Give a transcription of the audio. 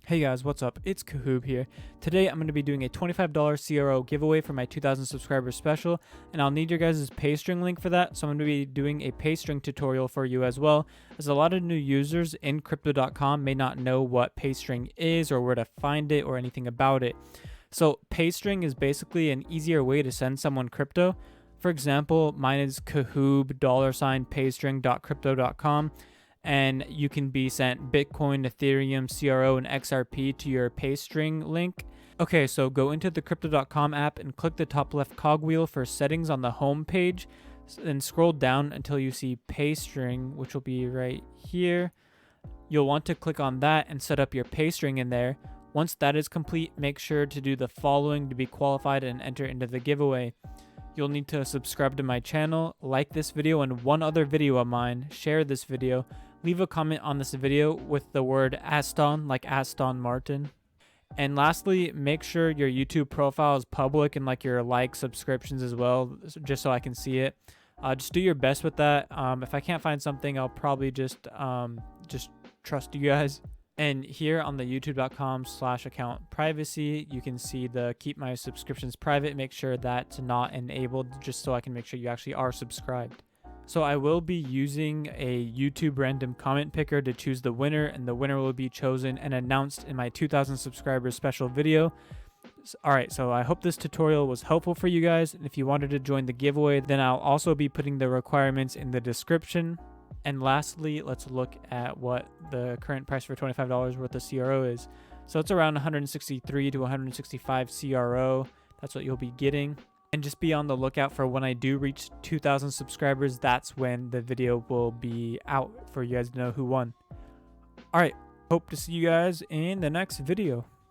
Hey guys, what's up? It's Kahoob here. Today I'm going to be doing a $25 CRO giveaway for my 2,000 subscribers special, and I'll need your guys' Paystring link for that, so I'm going to be doing a Paystring tutorial for you as well, as a lot of new users in Crypto.com may not know what Paystring is or where to find it or anything about it. So Paystring is basically an easier way to send someone crypto. For example, mine is Kahoob $paystring.crypto.com. And you can be sent Bitcoin, Ethereum, CRO, and XRP to your Paystring link. Okay, so go into the Crypto.com app and click the top left cogwheel for settings on the home page, and scroll down until you see Paystring, which will be right here. You'll want to click on that and set up your Paystring in there. Once that is complete, make sure to do the following to be qualified and enter into the giveaway. You'll need to subscribe to my channel, like this video and one other video of mine, share this video, leave a comment on this video with the word Aston, like Aston Martin. And lastly, make sure your YouTube profile is public and like your likes, subscriptions as well, just so I can see it. Just do your best with that. If I can't find something, I'll probably just trust you guys. And here on the youtube.com/account privacy, you can see the keep my subscriptions private. Make sure that's not enabled, just so I can make sure you actually are subscribed. So I will be using a YouTube random comment picker to choose the winner, and the winner will be chosen and announced in my 2,000 subscribers special video. Alright, so I hope this tutorial was helpful for you guys, and if you wanted to join the giveaway, then I'll also be putting the requirements in the description. And lastly, let's look at what the current price for $25 worth of CRO is. So it's around 163 to 165 CRO. That's what you'll be getting. And just be on the lookout for when I do reach 2,000 subscribers. That's when the video will be out for you guys to know who won. Alright, hope to see you guys in the next video.